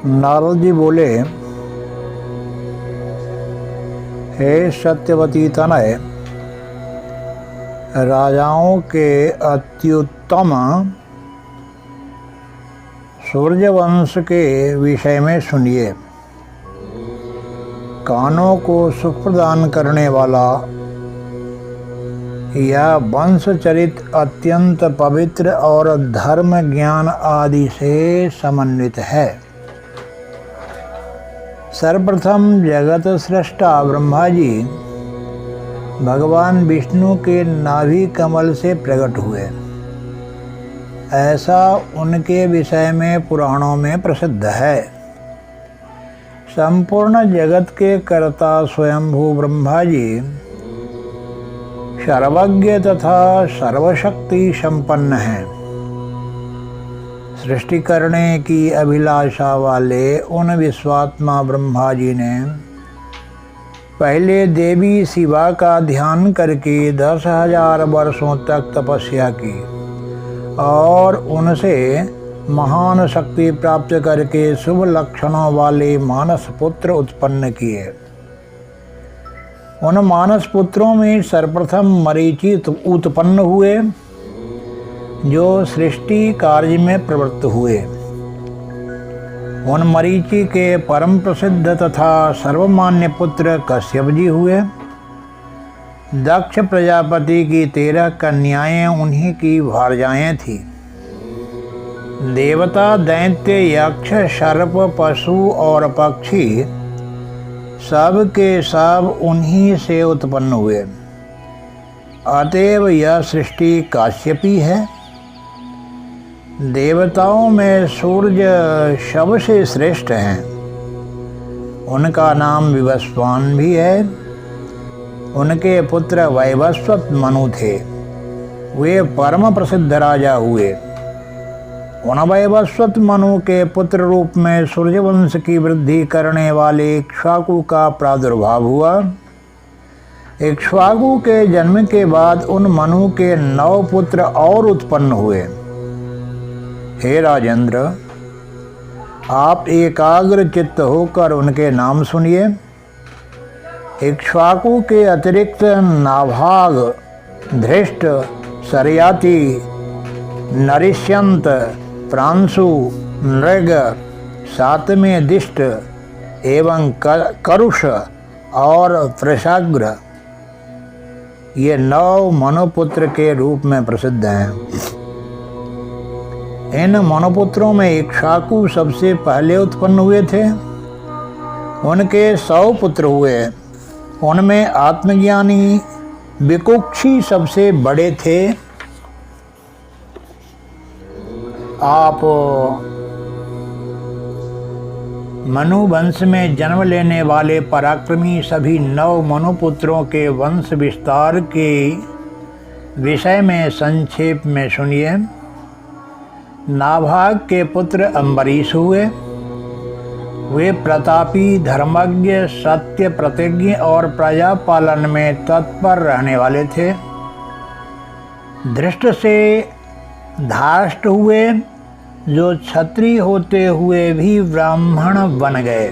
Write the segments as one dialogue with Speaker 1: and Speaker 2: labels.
Speaker 1: नारद जी बोले, हे सत्यवती तनय, राजाओं के अत्युत्तम सूर्यवंश के विषय में सुनिए। कानों को सुख प्रदान करने वाला यह वंशचरित अत्यंत पवित्र और धर्म ज्ञान आदि से समन्वित है। सर्वप्रथम जगत सृष्टा ब्रह्मा जी भगवान विष्णु के नाभि कमल से प्रकट हुए, ऐसा उनके विषय में पुराणों में प्रसिद्ध है। संपूर्ण जगत के कर्ता स्वयंभू ब्रह्मा जी सर्वज्ञ तथा सर्वशक्ति संपन्न हैं। सृष्टि करने की अभिलाषा वाले उन विश्वात्मा ब्रह्मा जी ने पहले देवी शिवा का ध्यान करके 10,000 वर्षों तक तपस्या की और उनसे महान शक्ति प्राप्त करके शुभ लक्षणों वाले मानस पुत्र उत्पन्न किए। उन मानस पुत्रों में सर्वप्रथम मरीचि उत्पन्न हुए, जो सृष्टि कार्य में प्रवृत्त हुए। उन मरीचि के परम प्रसिद्ध तथा सर्वमान्य पुत्र कश्यप जी हुए। दक्ष प्रजापति की 13 कन्याएं उन्हीं की भार्याएं थीं। देवता, दैत्य, यक्ष, सर्प, पशु और पक्षी सब के सब उन्हीं से उत्पन्न हुए। अतएव यह सृष्टि काश्यपी है। देवताओं में सूर्य सबसे श्रेष्ठ हैं। उनका नाम विवस्वान भी है। उनके पुत्र वैवस्वत मनु थे। वे परम प्रसिद्ध राजा हुए। उन वैवस्वत मनु के पुत्र रूप में सूर्यवंश की वृद्धि करने वाले इक्ष्वाकु का प्रादुर्भाव हुआ। इक्ष्वाकु के जन्म के बाद उन मनु के 9 पुत्र और उत्पन्न हुए। हे राजेंद्र, आप एकाग्र चित्त होकर उनके नाम सुनिए। इक्ष्वाकु के अतिरिक्त नाभाग, धृष्ट, सरयाति, नरिष्यंत, प्रांशु, नृग, सातवें दिष्ट एवं करुष और वृषाग्र ये 9 मनुपुत्र के रूप में प्रसिद्ध हैं। इन मनुपुत्रों में इक्ष्वाकु सबसे पहले उत्पन्न हुए थे। उनके 100 पुत्र हुए। उनमें आत्मज्ञानी विकुक्षी सबसे बड़े थे। आप मनु वंश में जन्म लेने वाले पराक्रमी सभी 9 मनुपुत्रों के वंश विस्तार के विषय में संक्षेप में सुनिए। नाभाग के पुत्र अम्बरीश हुए। वे प्रतापी, धर्मज्ञ, सत्य प्रतिज्ञ और प्रजा पालन में तत्पर रहने वाले थे। धृष्ट से धाष्ट हुए, जो क्षत्रिय होते हुए भी ब्राह्मण बन गए।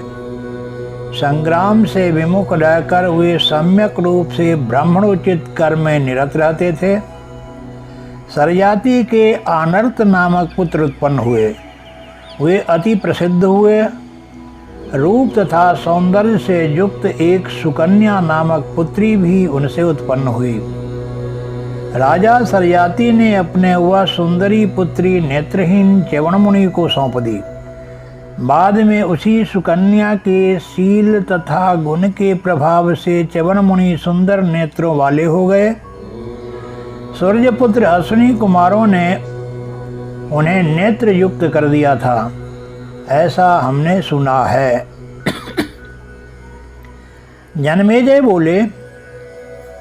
Speaker 1: संग्राम से विमुख रहकर वे सम्यक रूप से ब्राह्मणोचित कर्म में निरत रहते थे। सरयाति के आनर्त नामक पुत्र उत्पन्न हुए। वे अति प्रसिद्ध हुए। रूप तथा सौंदर्य से युक्त एक सुकन्या नामक पुत्री भी उनसे उत्पन्न हुई। राजा सरयाति ने अपने वह सुंदरी पुत्री नेत्रहीन च्यवनमुनि को सौंप दी। बाद में उसी सुकन्या के शील तथा गुण के प्रभाव से च्यवनमुनि सुंदर नेत्रों वाले हो गए। सूर्यपुत्र अश्विनी कुमारों ने उन्हें नेत्र युक्त कर दिया था, ऐसा हमने सुना है। जनमेजय बोले,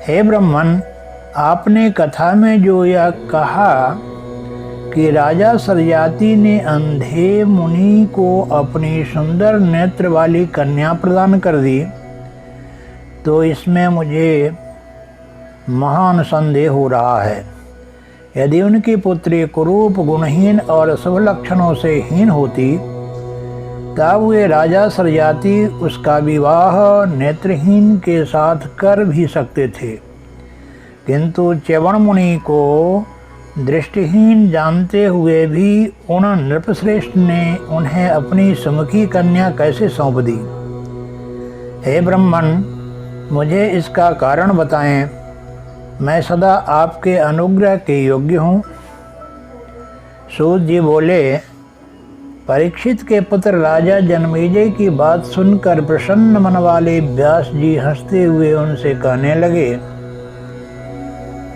Speaker 1: हे ब्राह्मण, आपने कथा में जो यह कहा कि राजा सरयाति ने अंधे मुनि को अपनी सुंदर नेत्र वाली कन्या प्रदान कर दी, तो इसमें मुझे महान संदेह हो रहा है। यदि उनकी पुत्री कुरूप, गुणहीन और शुभ लक्षणों से हीन होती तब वे राजा सरयाति उसका विवाह नेत्रहीन के साथ कर भी सकते थे, किंतु च्यवन मुनि को दृष्टिहीन जानते हुए भी उन नृपश्रेष्ठ ने उन्हें अपनी सुमुखी कन्या कैसे सौंप दी। हे ब्राह्मण, मुझे इसका कारण बताएं, मैं सदा आपके अनुग्रह के योग्य हूँ। सूत जी बोले, परीक्षित के पुत्र राजा जन्मेजय की बात सुनकर प्रसन्न मन वाले व्यास जी हंसते हुए उनसे कहने लगे।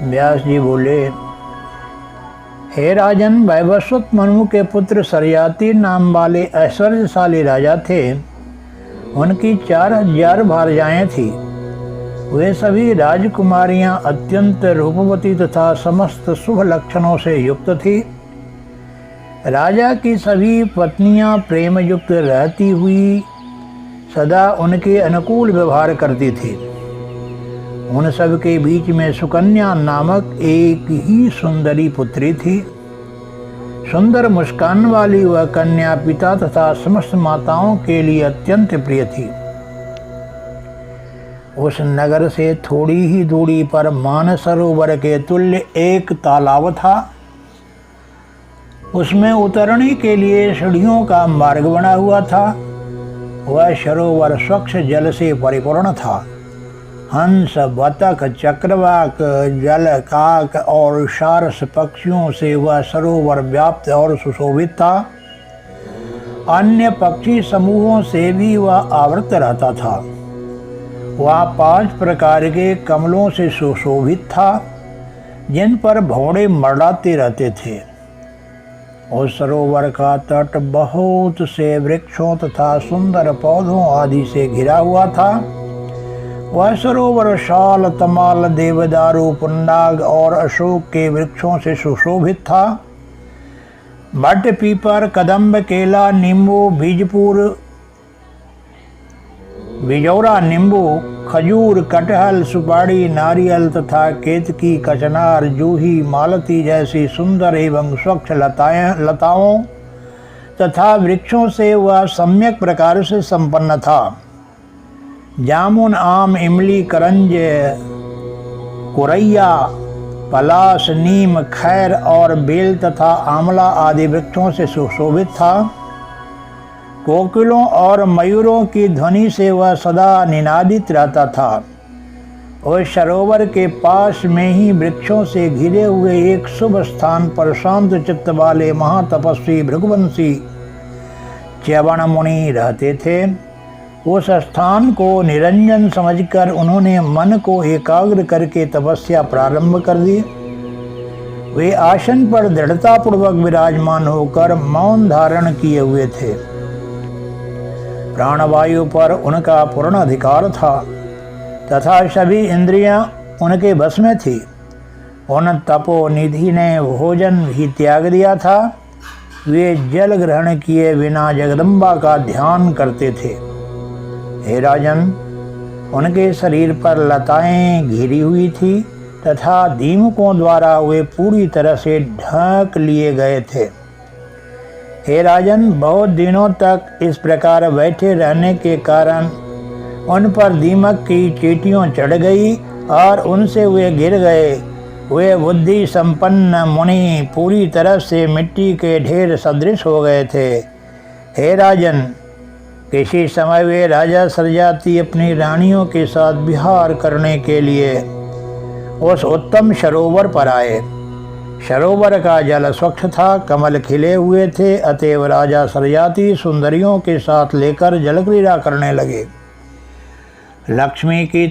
Speaker 1: व्यास जी बोले, हे राजन, वैवस्वत मनु के पुत्र सरयाति नाम वाले ऐश्वर्यशाली राजा थे। उनकी 4000 भार्याएं थी। वे सभी राजकुमारियां अत्यंत रूपवती तथा समस्त शुभ लक्षणों से युक्त थी। राजा की सभी पत्नियां प्रेम युक्त रहती हुई सदा उनके अनुकूल व्यवहार करती थी। उन सब के बीच में सुकन्या नामक एक ही सुंदरी पुत्री थी। सुंदर मुस्कान वाली वह कन्या पिता तथा समस्त माताओं के लिए अत्यंत प्रिय थी। उस नगर से थोड़ी ही दूरी पर मानसरोवर के तुल्य एक तालाब था। उसमें उतरने के लिए सीढ़ियों का मार्ग बना हुआ था। वह सरोवर स्वच्छ जल से परिपूर्ण था। हंस, बतख, चक्रवाक, जलकाक और सारस पक्षियों से वह सरोवर व्याप्त और सुशोभित था। अन्य पक्षी समूहों से भी वह आवृत रहता था। वह 5 प्रकार के कमलों से सुशोभित था, जिन पर भौरे मर्डाते रहते थे। उस सरोवर का तट बहुत से वृक्षों तथा सुंदर पौधों आदि से घिरा हुआ था। वह सरोवर शाल, तमाल, देवदारू, पुन्नाग और अशोक के वृक्षों से सुशोभित था। बट, पीपर, कदम्ब, केला, नींबू, बीजपुर, बिजौरा, नींबू, खजूर, कटहल, सुपारी, नारियल तथा केतकी, कचनार, जूही, मालती जैसी सुंदर एवं स्वच्छ लताओं तथा वृक्षों से वह सम्यक प्रकार से संपन्न था। जामुन, आम, इमली, करंज, कुरैया, पलाश, नीम, खैर और बेल तथा आंवला आदि वृक्षों से सुशोभित था। कोकिलों और मयूरों की ध्वनि से वह सदा निनादित रहता था। उस सरोवर के पास में ही वृक्षों से घिरे हुए एक शुभ स्थान पर शांत चित्त वाले महातपस्वी भृगुवंशी च्यवन मुनि रहते थे। उस स्थान को निरंजन समझकर उन्होंने मन को एकाग्र करके तपस्या प्रारंभ कर दी। वे आसन पर दृढ़तापूर्वक विराजमान होकर मौन धारण किए हुए थे। प्राणवायु पर उनका पूर्ण अधिकार था तथा सभी इंद्रियां उनके बस में थी। उन तपोनिधि ने भोजन भी त्याग दिया था। वे जल ग्रहण किए बिना जगदम्बा का ध्यान करते थे। हे राजन, उनके शरीर पर लताएं घिरी हुई थी तथा दीमकों द्वारा वे पूरी तरह से ढक लिए गए थे। हे राजन, बहुत दिनों तक इस प्रकार बैठे रहने के कारण उन पर दीमक की चींटियां चढ़ गई और उनसे वे गिर गए। वे बुद्धि संपन्न मुनि पूरी तरह से मिट्टी के ढेर सदृश हो गए थे। हे राजन, किसी समय वे राजा सरयाति अपनी रानियों के साथ विहार करने के लिए उस उत्तम सरोवर पर आए। सरोवर का जल स्वच्छ था, कमल खिले हुए थे, अतएव राजा सरयाति सुंदरियों के साथ लेकर जल क्रीड़ा करने लगे। लक्ष्मी की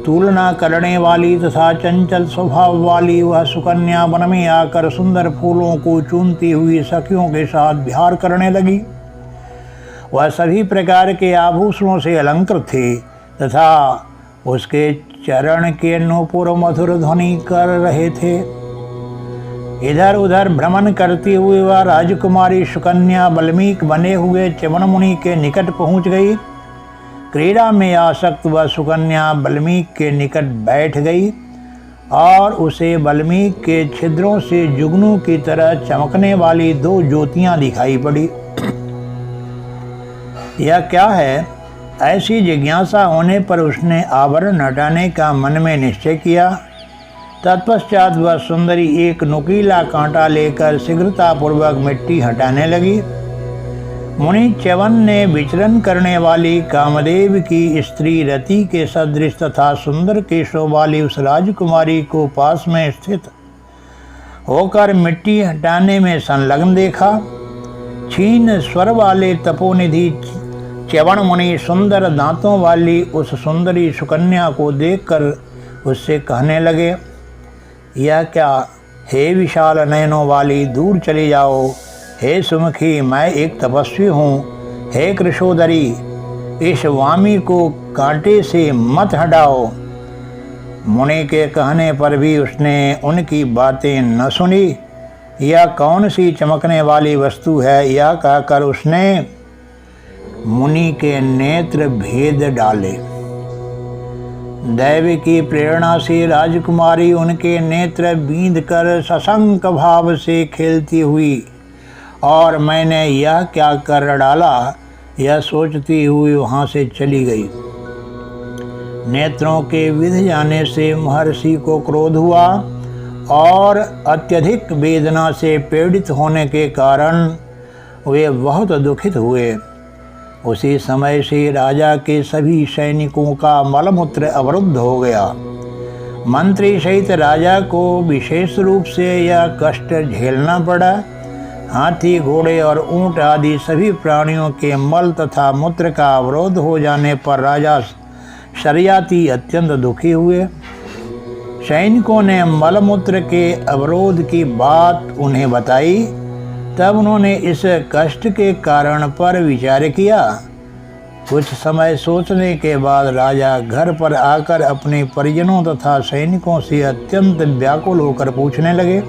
Speaker 1: तुलना करने वाली तथा चंचल स्वभाव वाली वह सुकन्या वन में आकर सुंदर फूलों को चूमती हुई सखियों के साथ विहार करने लगी। वह सभी प्रकार के आभूषणों से अलंकृत थी तथा उसके चरण के नूपुर मधुर ध्वनि कर रहे थे। इधर उधर भ्रमण करती हुई वह राजकुमारी सुकन्या वाल्मीकि बने हुए च्यवन मुनि के निकट पहुंच गई। क्रीड़ा में आसक्त वह सुकन्या वाल्मीकि के निकट बैठ गई और उसे वाल्मीकि के छिद्रों से जुगनू की तरह चमकने वाली 2 ज्योतियां दिखाई पड़ी। यह क्या है? ऐसी जिज्ञासा होने पर उसने आवरण हटाने का मन में निश्चय किया। तत्पश्चात वह सुंदरी एक नुकीला कांटा लेकर शीघ्रतापूर्वक मिट्टी हटाने लगी। मुनि च्यवन ने विचरण करने वाली कामदेव की स्त्री रति के सदृश तथा सुंदर केशों वाली उस राजकुमारी को पास में स्थित होकर मिट्टी हटाने में संलग्न देखा। क्षीण स्वर वाले तपोनिधि च्यवन मुनि सुंदर दांतों वाली उस सुंदरी सुकन्या को देखकर उससे कहने लगे, यह क्या? हे विशाल नयनों वाली, दूर चली जाओ। हे सुमुखी, मैं एक तपस्वी हूँ। हे कृशोदरी, इस वामी को कांटे से मत हटाओ। मुनि के कहने पर भी उसने उनकी बातें न सुनी। यह कौन सी चमकने वाली वस्तु है? यह कहकर उसने मुनि के नेत्र भेद डाले। दैव की प्रेरणा से राजकुमारी उनके नेत्र बींध कर सशंक भाव से खेलती हुई और मैंने यह क्या कर डाला, यह सोचती हुई वहाँ से चली गई। नेत्रों के विध जाने से महर्षि को क्रोध हुआ और अत्यधिक वेदना से पीड़ित होने के कारण वे बहुत दुखित हुए। उसी समय से राजा के सभी सैनिकों का मलमूत्र अवरुद्ध हो गया। मंत्री सहित राजा को विशेष रूप से यह कष्ट झेलना पड़ा। हाथी, घोड़े और ऊंट आदि सभी प्राणियों के मल तथा मूत्र का अवरोध हो जाने पर राजा शर्याती अत्यंत दुखी हुए। सैनिकों ने मलमूत्र के अवरोध की बात उन्हें बताई। तब उन्होंने इस कष्ट के कारण पर विचार किया। कुछ समय सोचने के बाद राजा घर पर आकर अपने परिजनों तथा सैनिकों से अत्यंत व्याकुल होकर पूछने लगे,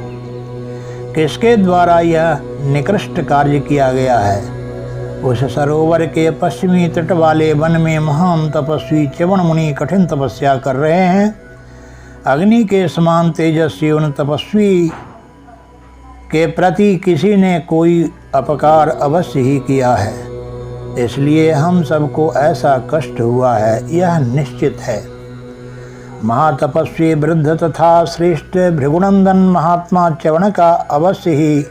Speaker 1: किसके द्वारा यह निकृष्ट कार्य किया गया है? उस सरोवर के पश्चिमी तट वाले वन में महान तपस्वी च्यवन मुनि कठिन तपस्या कर रहे हैं। अग्नि के समान तेजस्वी उन तपस्वी के प्रति किसी ने कोई अपकार अवश्य ही किया है, इसलिए हम सबको ऐसा कष्ट हुआ है, यह निश्चित है। महातपस्वी वृद्ध तथा श्रेष्ठ भृगुनंदन महात्मा च्यवन का अवश्य ही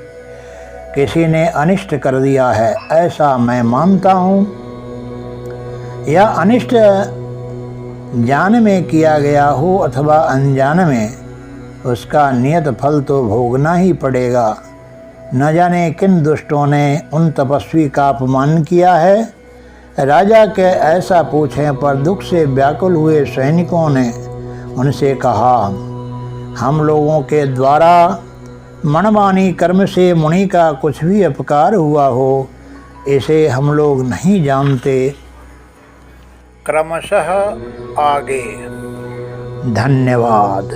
Speaker 1: किसी ने अनिष्ट कर दिया है, ऐसा मैं मानता हूँ। यह अनिष्ट जान में किया गया हो अथवा अनजान में, उसका नियत फल तो भोगना ही पड़ेगा। न जाने किन दुष्टों ने उन तपस्वी का अपमान किया है। राजा के ऐसा पूछने पर दुख से व्याकुल हुए सैनिकों ने उनसे कहा, हम लोगों के द्वारा मनमानी कर्म से मुनि का कुछ भी अपकार हुआ हो, इसे हम लोग नहीं जानते। क्रमशः आगे। धन्यवाद।